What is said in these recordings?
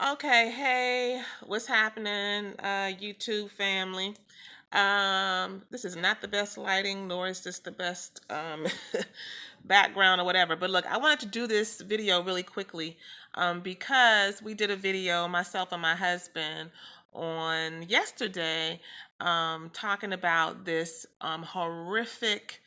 Okay, hey, what's happening, YouTube family? This is not the best lighting, nor is this the best background or whatever. But look, I wanted to do this video really quickly because we did a video, myself and my husband, on yesterday talking about this horrific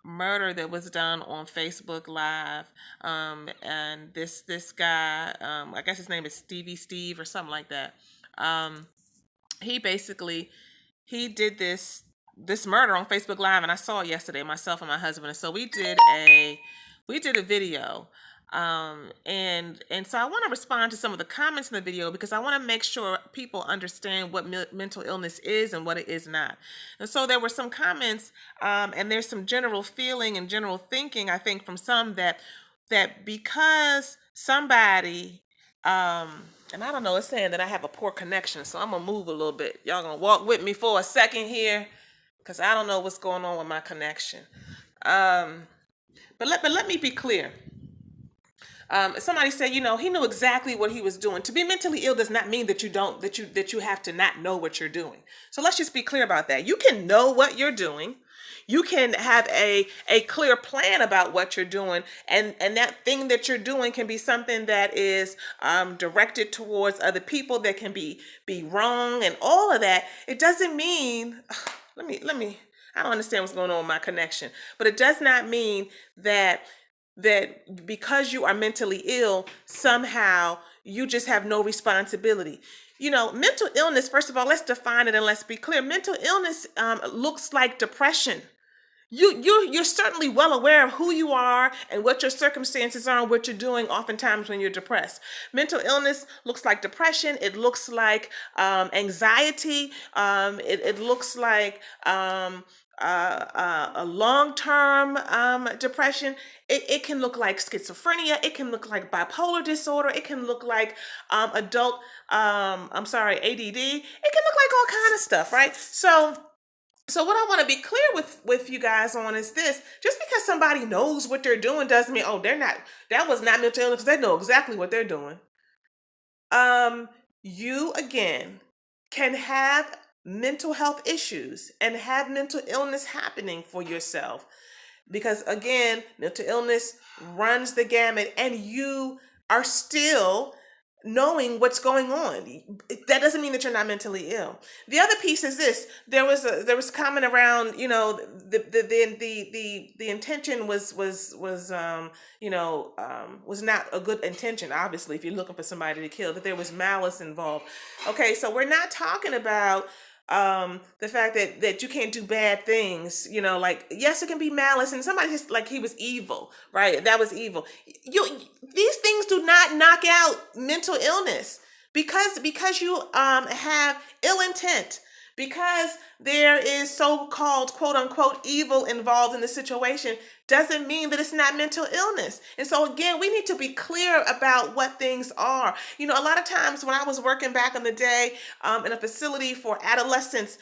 murder that was done on Facebook Live, and this guy, I guess his name is Stevie Steve or something like that. Um, he basically he did this murder on Facebook Live, and I saw it yesterday myself and my husband. And so we did a video, and so I want to respond to some of the comments in the video because I want to make sure people understand what mental illness is and what it is not. And so there were some comments, and there's some general feeling and general thinking, I think, from some that because somebody and I don't know, it's saying that I have a poor connection, so I'm gonna move a little bit. Y'all gonna walk with me for a second here, because I don't know what's going on with my connection. Um, but let me be clear. Somebody said, he knew exactly what he was doing. To be mentally ill does not mean that you don't that you have to not know what you're doing. So let's just be clear about that. You can know what you're doing. You can have a clear plan about what you're doing, and that thing that you're doing can be something that is directed towards other people, that can be wrong and all of that. It doesn't mean let me I don't understand what's going on with my connection, but it does not mean that because you are mentally ill, somehow you just have no responsibility. Mental illness, first of all, let's define it and let's be clear. Mental illness looks like depression. You're certainly well aware of who you are and what your circumstances are and what you're doing oftentimes when you're depressed. Mental illness looks like depression. It looks like anxiety. It looks like a long-term depression. It can look like schizophrenia. It can look like bipolar disorder. It can look like adult, I'm sorry, ADD. It can look like all kind of stuff, right? So what I want to be clear with you guys on is this: just because somebody knows what they're doing doesn't mean, oh, they're not, that was not mental illness. They know exactly what they're doing. Um, you again can have mental health issues and have mental illness happening for yourself, because again, mental illness runs the gamut, and you are still knowing what's going on. That doesn't mean that you're not mentally ill. The other piece is this: there was comment around, the intention was not a good intention. Obviously, if you're looking for somebody to kill, that there was malice involved. Okay, so we're not talking about the fact that you can't do bad things. Like, yes, it can be malice, and somebody just, like, he was evil, right? That was evil. These things do not knock out mental illness, because you have ill intent, because there is so-called quote unquote evil involved in the situation, doesn't mean that it's not mental illness. And so again, we need to be clear about what things are. A lot of times when I was working back in the day in a facility for adolescents,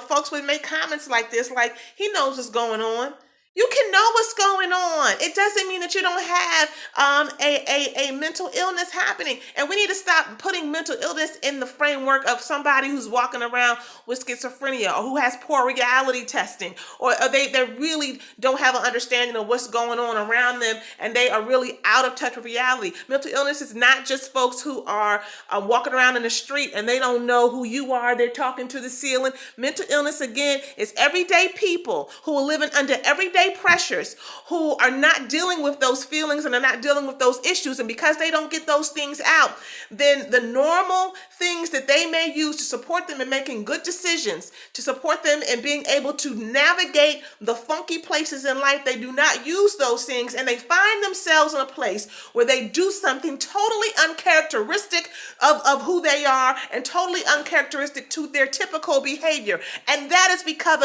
folks would make comments like this, like, he knows what's going on. You can know what's going on. It doesn't mean that you don't have a mental illness happening. And we need to stop putting mental illness in the framework of somebody who's walking around with schizophrenia, or who has poor reality testing, or they really don't have an understanding of what's going on around them, and they are really out of touch with reality. Mental illness is not just folks who are walking around in the street and they don't know who you are. They're talking to the ceiling. Mental illness, again, is everyday people who are living under everyday pressures, who are not dealing with those feelings and are not dealing with those issues. And because they don't get those things out, then the normal things that they may use to support them in making good decisions, to support them in being able to navigate the funky places in life, they do not use those things, and they find themselves in a place where they do something totally uncharacteristic of who they are, and totally uncharacteristic to their typical behavior. And that is because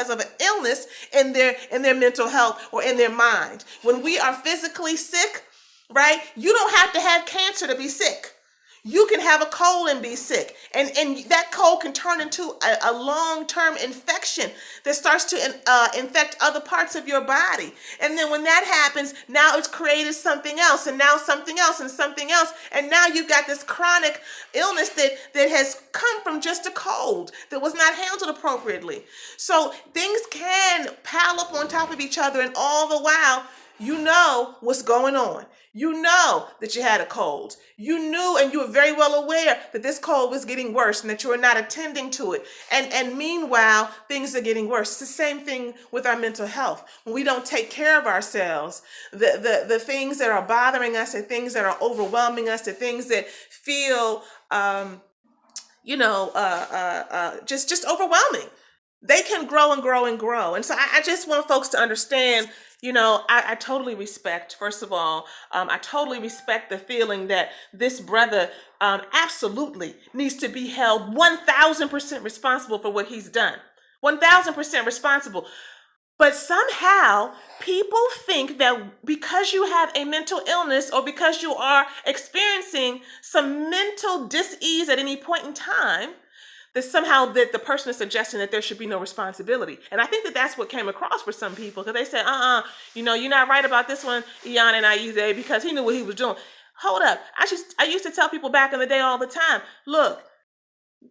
of an illness in their mental health or in their mind. When we are physically sick, right? You don't have to have cancer to be sick. you can have a cold and be sick. And that cold can turn into a long-term infection that starts to infect other parts of your body. And then when that happens, now it's created something else, and now something else, and something else. And now you've got this chronic illness that has come from just a cold that was not handled appropriately. So things can pile up on top of each other, and all the while, you know what's going on. You know that you had a cold. You knew, and you were very well aware that this cold was getting worse and that you were not attending to it. And meanwhile, things are getting worse. It's the same thing with our mental health. When we don't take care of ourselves, the things that are bothering us, the things that are overwhelming us, the things that feel, just overwhelming, they can grow and grow and grow. And so I just want folks to understand, I totally respect, first of all, I totally respect the feeling that this brother absolutely needs to be held 1000% responsible for what he's done. 1000% responsible. But somehow people think that because you have a mental illness or because you are experiencing some mental dis-ease at any point in time, that somehow that the person is suggesting that there should be no responsibility. And I think that that's what came across for some people, because they said, you're not right about this one, Ian and Aize, because he knew what he was doing. Hold up. I used to tell people back in the day all the time, look,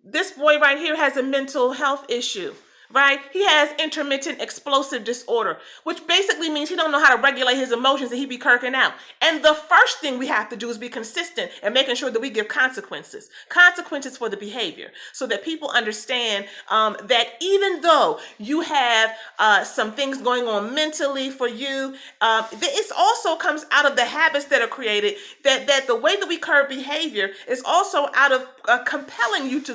this boy right here has a mental health issue. Right? He has intermittent explosive disorder, which basically means he don't know how to regulate his emotions and he be kirking out. And the first thing we have to do is be consistent and making sure that we give consequences for the behavior, so that people understand that even though you have some things going on mentally for you, it also comes out of the habits that are created, that the way that we curb behavior is also out of compelling you to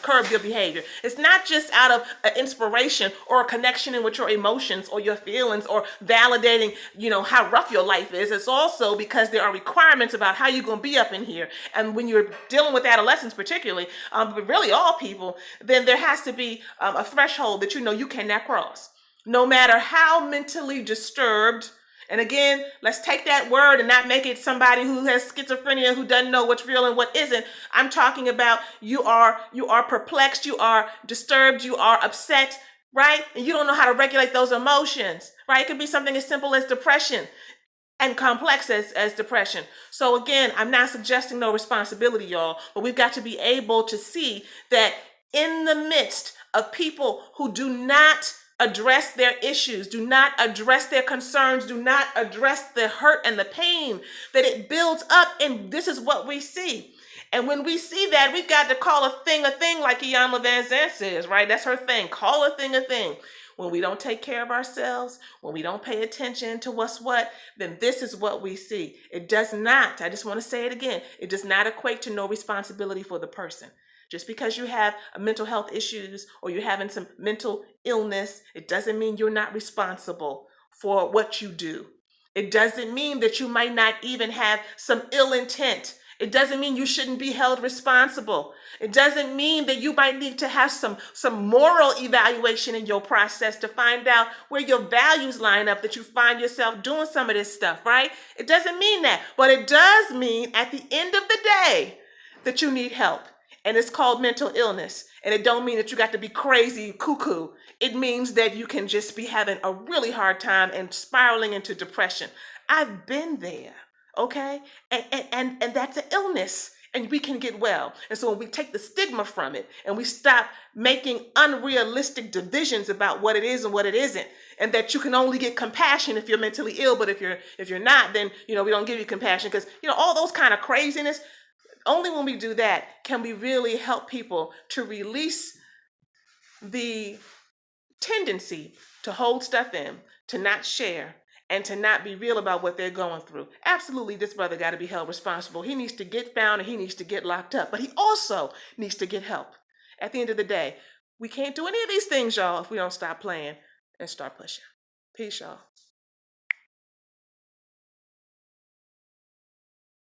curb your behavior. It's not just out of inspiration or a connection in with your emotions or your feelings or validating, how rough your life is. It's also because there are requirements about how you're going to be up in here. And when you're dealing with adolescents particularly, but really all people, then there has to be a threshold that you cannot cross. No matter how mentally disturbed. And again, let's take that word and not make it somebody who has schizophrenia, who doesn't know what's real and what isn't. I'm talking about you are perplexed, you are disturbed, you are upset, right? And you don't know how to regulate those emotions, right? It could be something as simple as depression and complex as depression. So again, I'm not suggesting no responsibility, y'all, but we've got to be able to see that in the midst of people who do not address their issues, do not address their concerns, do not address the hurt and the pain, that it builds up, and this is what we see. And when we see that, we've got to call a thing, like Iyanla Vanzant says, right? That's her thing. Call a thing a thing. When we don't take care of ourselves, when we don't pay attention to what's what, then this is what we see. It does not, I just want to say it again, it does not equate to no responsibility for the person. Just because you have a mental health issues or you're having some mental illness, it doesn't mean you're not responsible for what you do. It doesn't mean that you might not even have some ill intent. It doesn't mean you shouldn't be held responsible. It doesn't mean that you might need to have some moral evaluation in your process to find out where your values line up, that you find yourself doing some of this stuff, right? It doesn't mean that. But it does mean at the end of the day that you need help. And it's called mental illness. And it don't mean that you got to be crazy, cuckoo. It means that you can just be having a really hard time and spiraling into depression. I've been there, okay? And that's an illness. And we can get well. And so when we take the stigma from it and we stop making unrealistic divisions about what it is and what it isn't, and that you can only get compassion if you're mentally ill, but if you're not, then we don't give you compassion, because all those kind of craziness. Only when we do that can we really help people to release the tendency to hold stuff in, to not share, and to not be real about what they're going through. Absolutely, this brother got to be held responsible. He needs to get found and he needs to get locked up, but he also needs to get help. At the end of the day, we can't do any of these things, y'all, if we don't stop playing and start pushing. Peace, y'all.